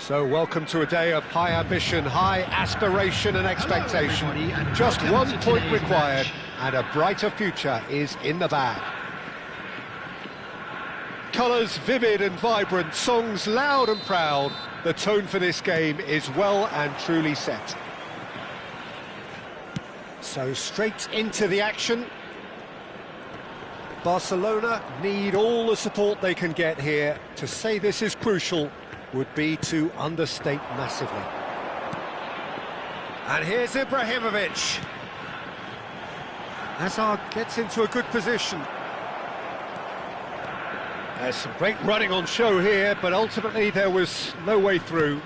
So welcome to a day of high ambition, high aspiration and expectation. Just 1 point required and a brighter future is in the bag. Colours vivid and vibrant, songs loud and proud. The tone for this game is well and truly set. So straight into the action. Barcelona need all the support they can get here. To say this is crucial would be to understate massively. And here's Ibrahimovic. Hazard gets into a good position. There's some great running on show here, but ultimately there was no way through.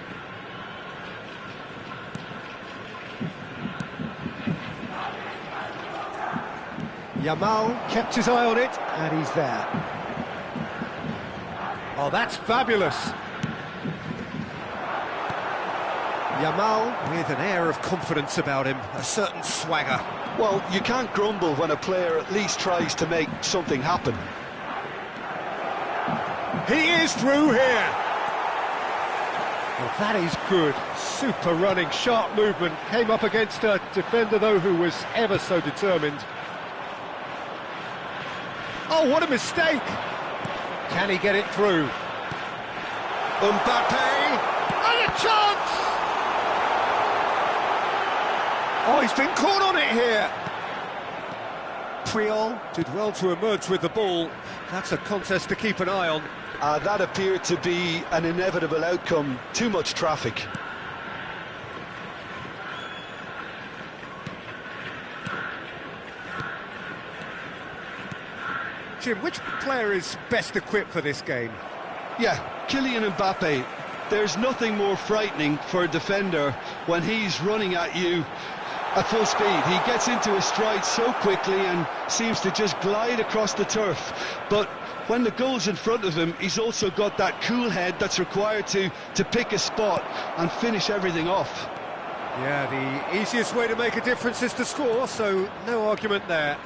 Yamal kept his eye on it, and he's there. Oh, that's fabulous. Yamal with an air of confidence about him, a certain swagger. Well, you can't grumble when a player at least tries to make something happen. He is through here. Well, that is good. Super running, sharp movement. Came up against a defender, though, who was ever so determined. Oh, what a mistake! Can he get it through? Mbappe! And a chance! Oh, he's been caught on it here! Puyol did well to emerge with the ball. That's a contest to keep an eye on. That appeared to be an inevitable outcome. Too much traffic. Jim, which player is best equipped for this game? Yeah, Kylian Mbappe. There's nothing more frightening for a defender when he's running at you at full speed. He gets into his stride so quickly and seems to just glide across the turf. But when the goal's in front of him, he's also got that cool head that's required to pick a spot and finish everything off. Yeah, the easiest way to make a difference is to score, so no argument there.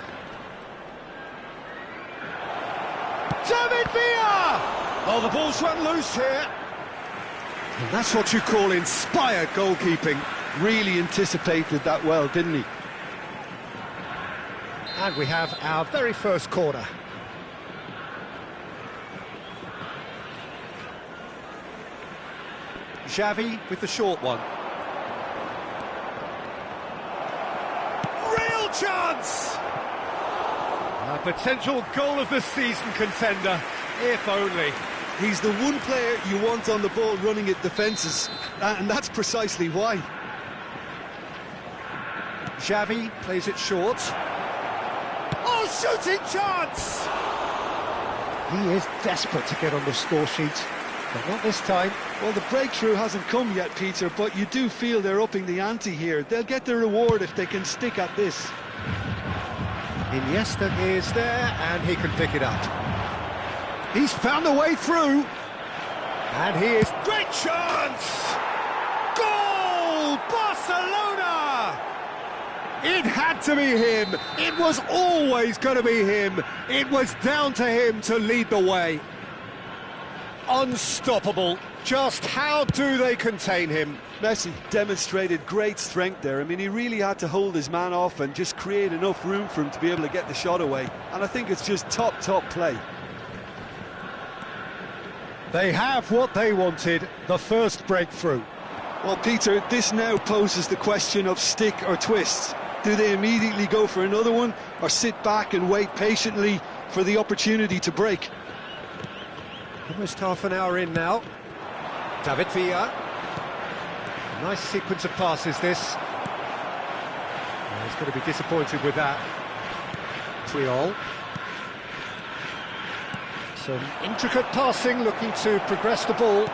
David Villa! Oh, the ball's run loose here. And that's what you call inspired goalkeeping. Really anticipated that well, didn't he? And we have our very first corner. Xavi with the short one. Real chance! A potential goal of the season contender, if only. He's the one player you want on the ball running at defences, and that's precisely why. Xavi plays it short. Oh, shooting chance! He is desperate to get on the score sheet, but not this time. Well, the breakthrough hasn't come yet, Peter, but you do feel they're upping the ante here. They'll get the reward if they can stick at this. Iniesta is there, and he can pick it up. He's found a way through, and he is... Great chance! Goal! Barcelona! It had to be him. It was always going to be him. It was down to him to lead the way. Unstoppable. Just how do they contain him? Messi demonstrated great strength there. I mean, he really had to hold his man off and just create enough room for him to be able to get the shot away. And I think it's just top play. They have what they wanted, the first breakthrough. Well, Peter, this now poses the question of stick or twist. Do they immediately go for another one, or sit back and wait patiently for the opportunity to break? Almost half an hour in now. David Villa. Nice sequence of passes, this. Well, he's going to be disappointed with that. Puyol. Some intricate passing, looking to progress the ball.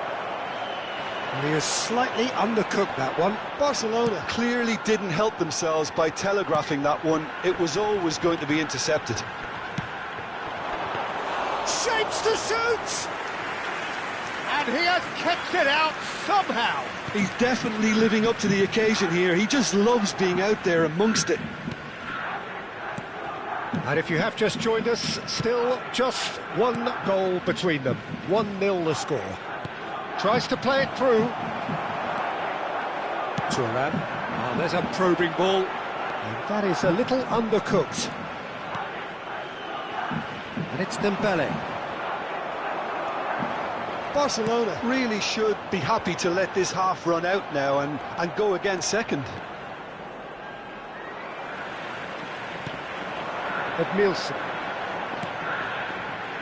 And he has slightly undercooked that one. Barcelona clearly didn't help themselves by telegraphing that one. It was always going to be intercepted. Shapes to shoot! And he has kept it out somehow. He's definitely living up to the occasion here. He just loves being out there amongst it. And if you have just joined us, still just one goal between them. 1-0 the score. Tries to play it through. Turan. Oh, there's a probing ball. And that is a little undercooked. And it's Dembele. Barcelona really should be happy to let this half run out now and go again second. Edmilson.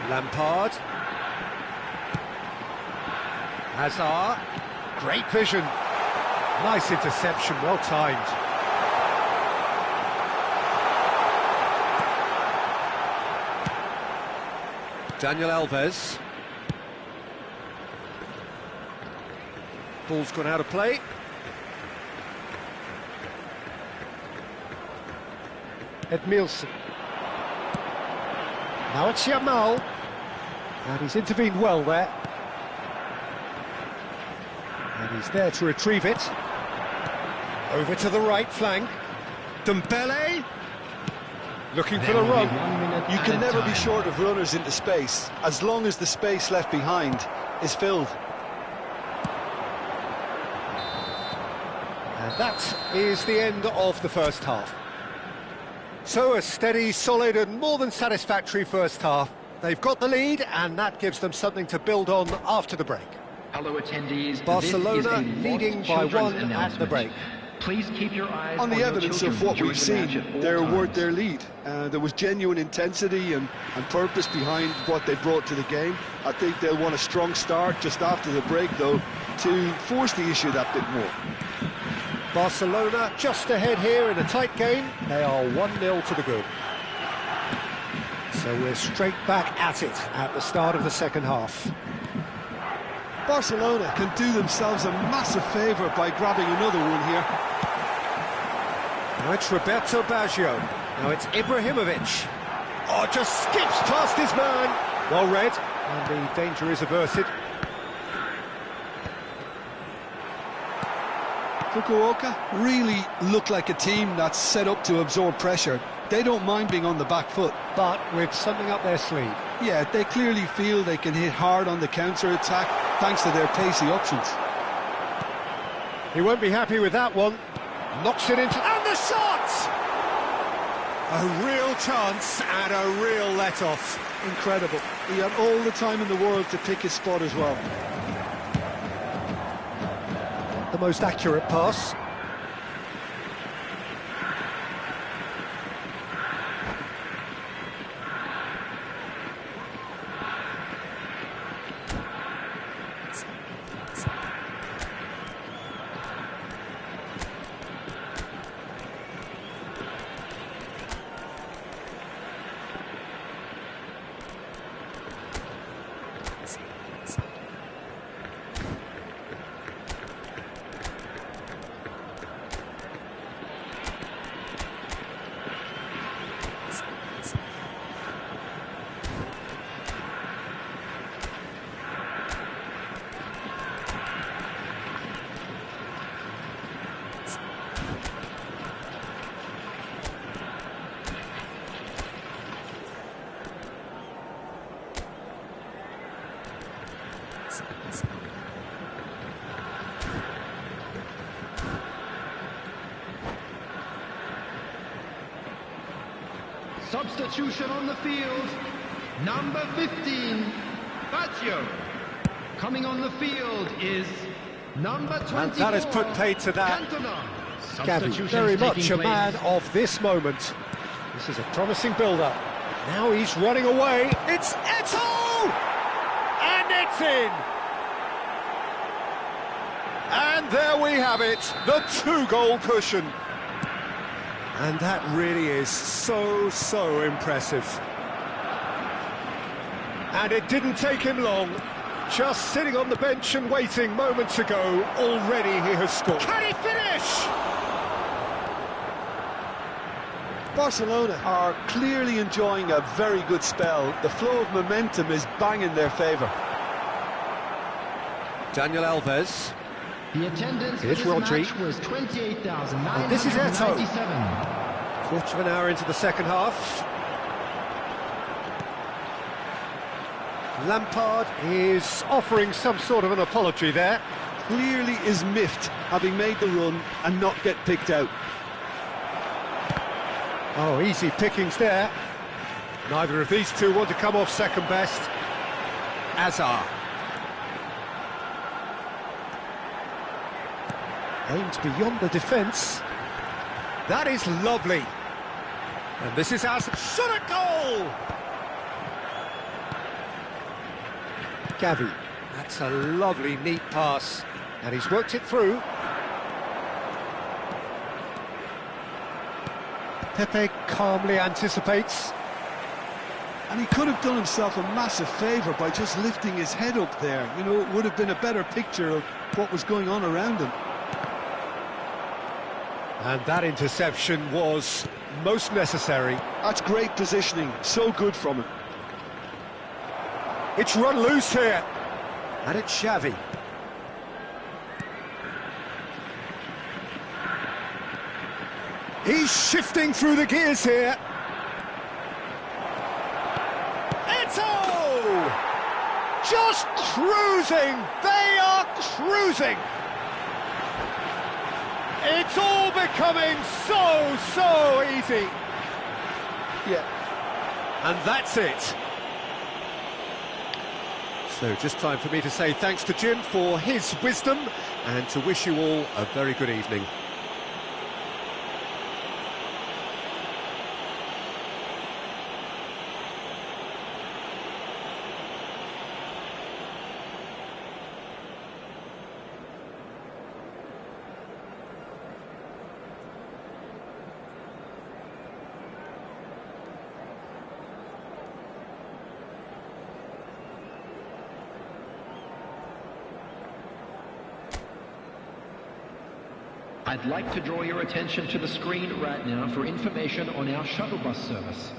Lampard. Hazard. Great vision. Nice interception, well timed. Daniel Alves. Ball's gone out of play. Edmilson. Now it's Yamal. And he's intervened well there. And he's there to retrieve it. Over to the right flank. Dembele. Looking for the run. You can never be short of runners into space, as long as the space left behind is filled. And that is the end of the first half. So a steady, solid and more than satisfactory first half. They've got the lead and that gives them something to build on after the break. Hello attendees, Barcelona leading by one at the break. Please keep your eyes on the evidence of what we've seen. They're worth their lead. There was genuine intensity and purpose behind what they brought to the game. I think they'll want a strong start just after the break, though, to force the issue that bit more. Barcelona just ahead here in a tight game. They are 1-0 to the good. So we're straight back at it at the start of the second half. Barcelona can do themselves a massive favour by grabbing another one here. Now it's Roberto Baggio. Now it's Ibrahimovic. Oh, just skips past his man. Well read, and the danger is averted. Fukuoka really look like a team that's set up to absorb pressure. They don't mind being on the back foot. But with something up their sleeve. Yeah, they clearly feel they can hit hard on the counter-attack thanks to their pacey options. He won't be happy with that one. Knocks it into... And the shot! A real chance and a real let-off. Incredible. He had all the time in the world to pick his spot as well. The most accurate pass. Substitution on the field, number 15, Baggio. Coming on the field is number 24. And that has put paid to that. Gavi, very much a man of this moment. This is a promising build-up. Now he's running away. It's Eto'o! And it's in! And there we have it, the two-goal cushion. And that really is so impressive. And it didn't take him long. Just sitting on the bench and waiting moments ago, already he has scored. Can he finish? Barcelona are clearly enjoying a very good spell. The flow of momentum is bang in their favour. Daniel Alves. The attendance Here's for this Rodri. match was 28,997. And this is Eto'o. Quarter of an hour into the second half. Lampard is offering some sort of an apology there. Clearly is miffed, having made the run and not get picked out. Oh, easy pickings there. Neither of these two want to come off second best. Azar. Aimed beyond the defence. That is lovely. And this is Azar. Shot at goal! Gavi. That's a lovely, neat pass. And he's worked it through. Pepe calmly anticipates. And he could have done himself a massive favour by just lifting his head up there. You know, it would have been a better picture of what was going on around him. And that interception was most necessary. That's great positioning, so good from him. It's run loose here. And it's Xavi. He's shifting through the gears here. Eto'o! Just cruising. They are cruising. It's all becoming so easy. Yeah. And that's it. So just time for me to say thanks to Jim for his wisdom and to wish you all a very good evening. I'd like to draw your attention to the screen right now for information on our shuttle bus service.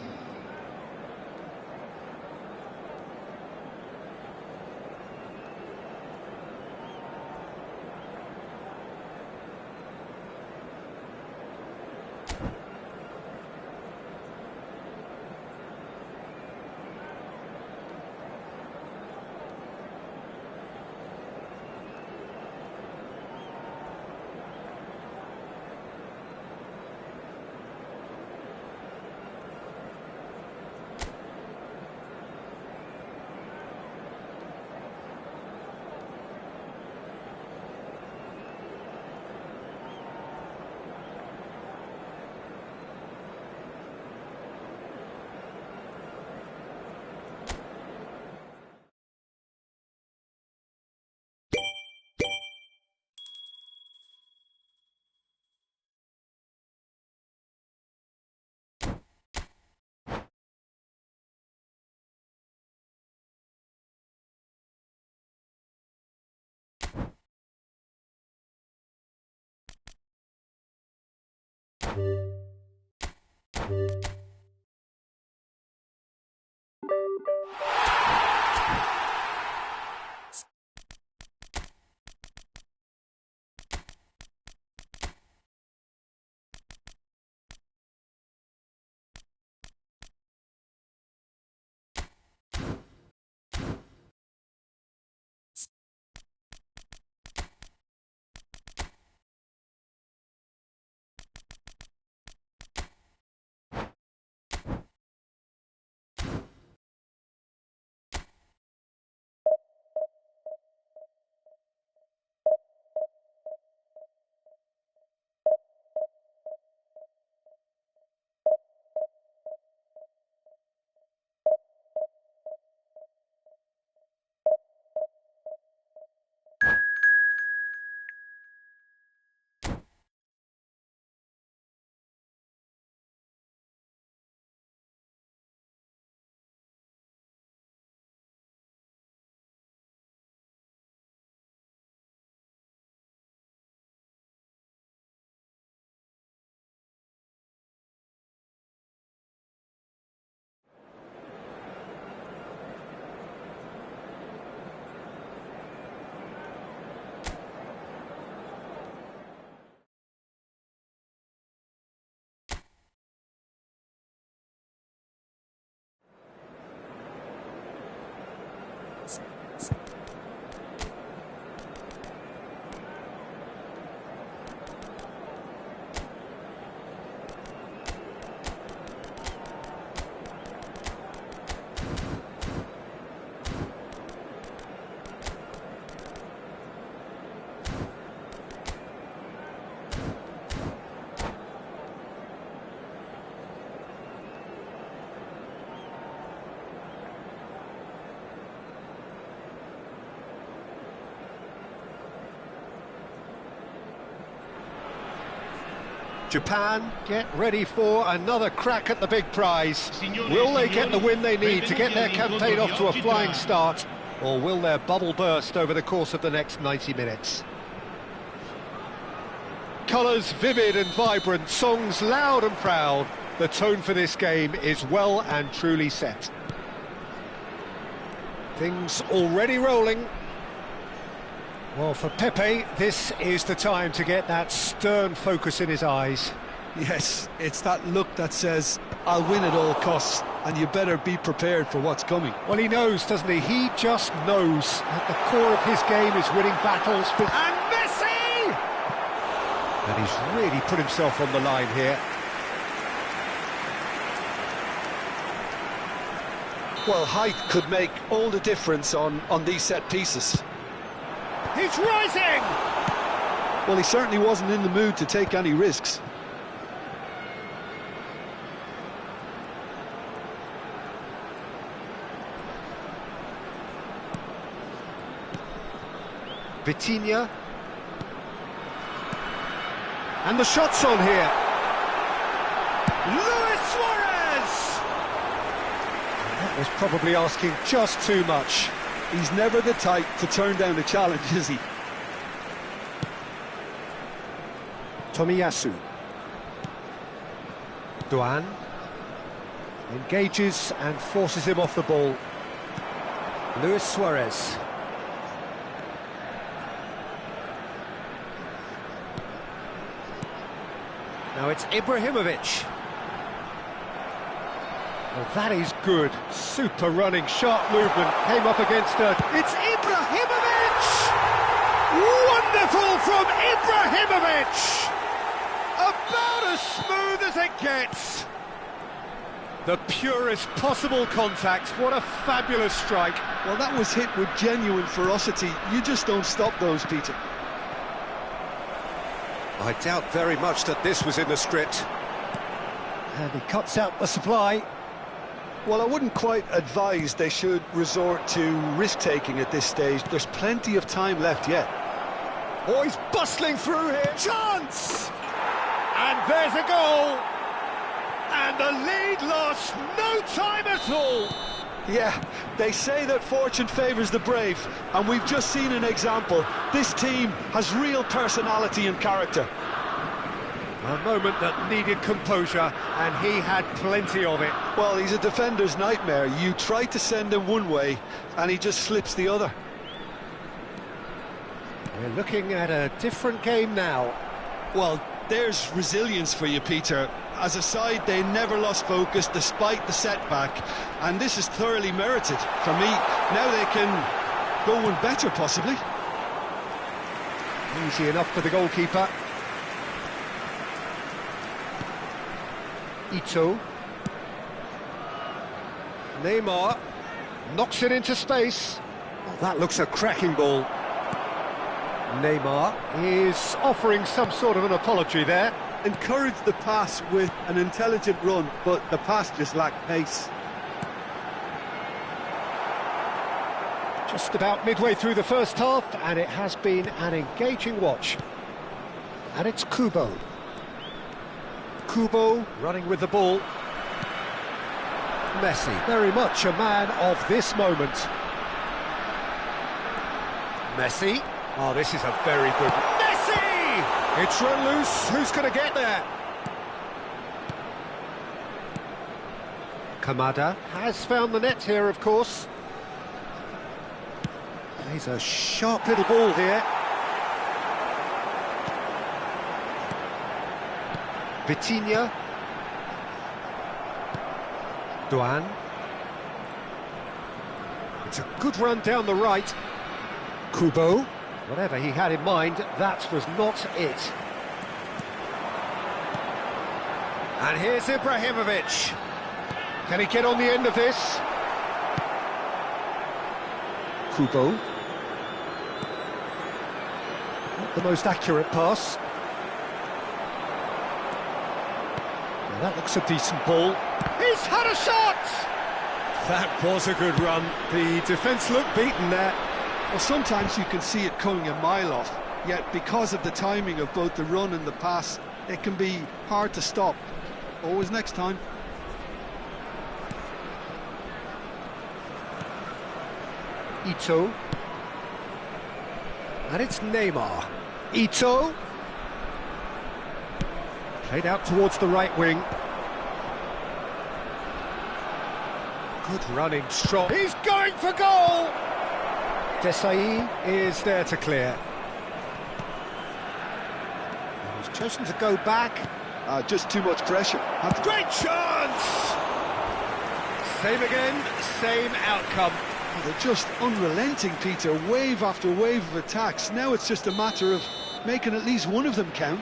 Japan get ready for another crack at the big prize. Will they get the win they need to get their campaign off to a flying start, or will their bubble burst over the course of the next 90 minutes? Colours vivid and vibrant, songs loud and proud. The tone for this game is well and truly set. Things already rolling. Well, for Pepe, this is the time to get that stern focus in his eyes. Yes, it's that look that says, I'll win at all costs, and you better be prepared for what's coming. Well, he knows, doesn't he? He just knows. At the core of his game is winning battles for... And Messi! And he's really put himself on the line here. Well, height could make all the difference on these set pieces. He's rising! Well, he certainly wasn't in the mood to take any risks. Vitinha. And the shot's on here. Luis Suarez! That was probably asking just too much. He's never the type to turn down a challenge, is he? Tomiyasu. Duan engages and forces him off the ball. Luis Suarez. Now it's Ibrahimovic. Well, that is good. Super running, sharp movement. Came up against her. It's Ibrahimovic! Wonderful from Ibrahimovic! About as smooth as it gets. The purest possible contact. What a fabulous strike. Well, that was hit with genuine ferocity. You just don't stop those, Peter. I doubt very much that this was in the script. And he cuts out the supply. Well, I wouldn't quite advise they should resort to risk-taking at this stage. There's plenty of time left yet. Oh, he's bustling through here. Chance! And there's a goal! And the lead lost no time at all! Yeah, they say that fortune favours the brave, and we've just seen an example. This team has real personality and character. A moment that needed composure, and he had plenty of it. Well, he's a defender's nightmare. You try to send him one way, and he just slips the other. We're looking at a different game now. Well, there's resilience for you, Peter. As a side, they never lost focus despite the setback, and this is thoroughly merited. For me, now they can go one better, possibly. Easy enough for the goalkeeper. Ito. Neymar knocks it into space. Oh, that looks a cracking ball. Neymar is offering some sort of an apology there. Encouraged the pass with an intelligent run, but the pass just lacked pace. Just about midway through the first half, and it has been an engaging watch. And it's Kubo. Kubo running with the ball. Messi, very much a man of this moment. Messi. Oh, this is a very good... Messi! It's run loose. Who's going to get there? Kamada has found the net here, of course. He's a sharp little ball here. Vitinha. Duan. It's a good run down the right. Kubo. Whatever he had in mind, that was not it. And here's Ibrahimovic. Can he get on the end of this? Kubo. Not the most accurate pass. Now that looks a decent ball. He's had a shot! That was a good run. The defence looked beaten there. Well, sometimes you can see it coming a mile off, yet because of the timing of both the run and the pass, it can be hard to stop. Always next time. Ito. And it's Neymar. Ito. Played out towards the right wing. Good running, strong. He's going for goal! Desai is there to clear. He's chosen to go back. Just too much pressure. Great chance! Same again, same outcome. They're just unrelenting, Peter. Wave after wave of attacks. Now it's just a matter of making at least one of them count.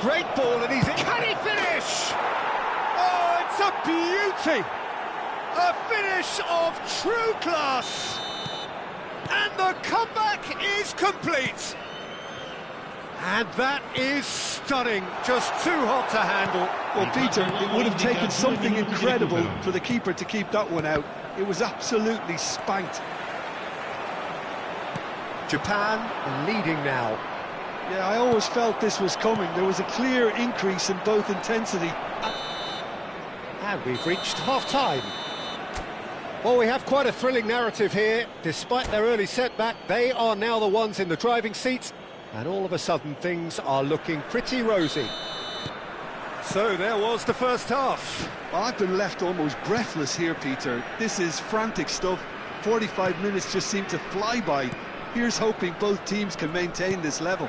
Great ball, and he's... Can he finish? Oh, it's a beauty! A finish of true class! And the comeback is complete! And that is stunning, just too hot to handle. Well, Peter, it would have taken something incredible for the keeper to keep that one out. It was absolutely spanked. Japan leading now. Yeah, I always felt this was coming. There was a clear increase in both intensity. And we've reached half-time. Well, we have quite a thrilling narrative here. Despite their early setback, they are now the ones in the driving seat. And all of a sudden, things are looking pretty rosy. So there was the first half. Well, I've been left almost breathless here, Peter. This is frantic stuff. 45 minutes just seem to fly by. Here's hoping both teams can maintain this level.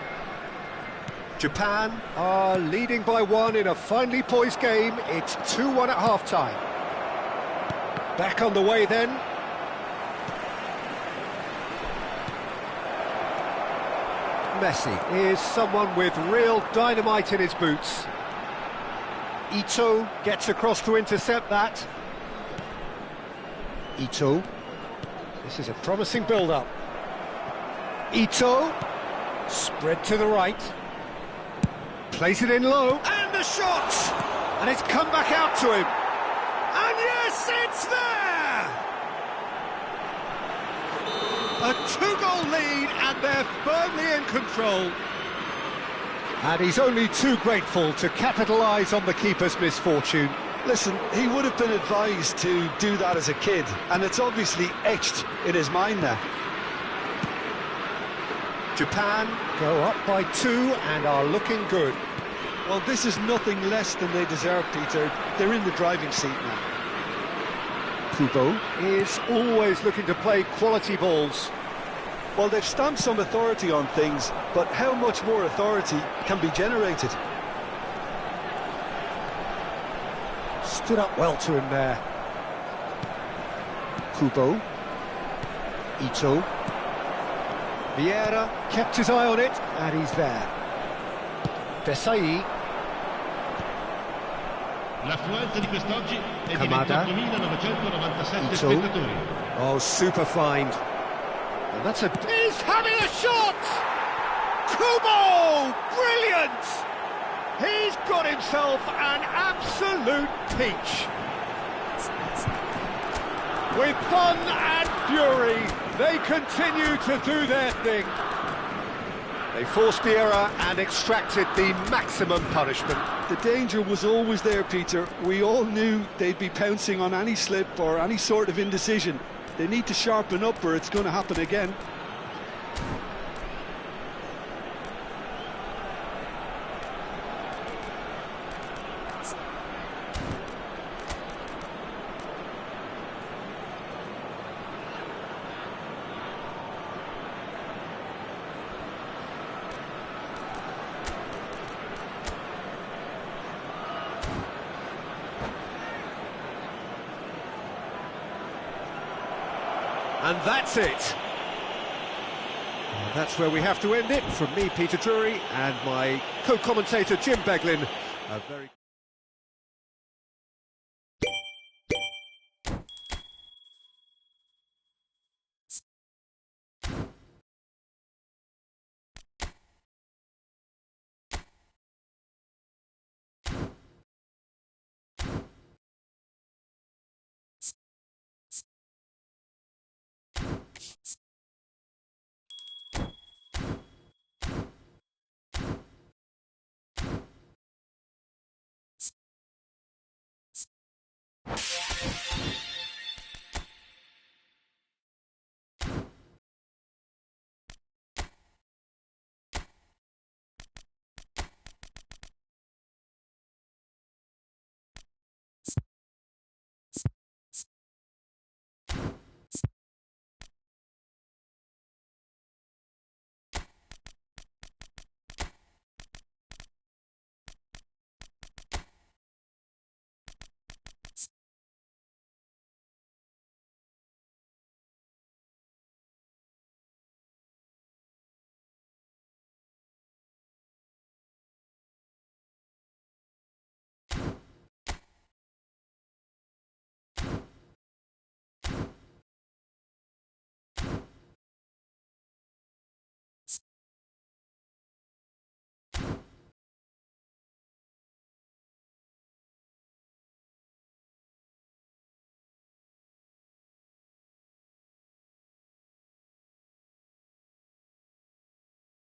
Japan are leading by 1 in a finely poised game. It's 2-1 at half-time. Back on the way then. Messi is someone with real dynamite in his boots. Ito gets across to intercept that. Ito. This is a promising build-up. Ito. Spread to the right. Plays it in low. And the shot! And it's come back out to him. And yes, it's there! A 2-goal lead, and they're firmly in control. And he's only too grateful to capitalise on the keeper's misfortune. Listen, he would have been advised to do that as a kid, and it's obviously etched in his mind now. Japan go up by 2 and are looking good. Well, this is nothing less than they deserve, Peter. They're in the driving seat now. Kubo is always looking to play quality balls. Well, they've stamped some authority on things, but how much more authority can be generated? Stood up well to him there. Kubo. Ito. Vieira kept his eye on it, and he's there. Desai. L'affluenza di quest'oggi è di Kamada. 28.997 Ito. spettatori. Oh, super find. And that's a... He's having a shot! Kubo! Brilliant! He's got himself an absolute peach. With fun and fury, they continue to do their thing. They forced the error and extracted the maximum punishment. The danger was always there, Peter. We all knew they'd be pouncing on any slip or any sort of indecision. They need to sharpen up or it's going to happen again. And that's it. And that's where we have to end it. From me, Peter Drury, and my co-commentator, Jim Beglin. A very... it.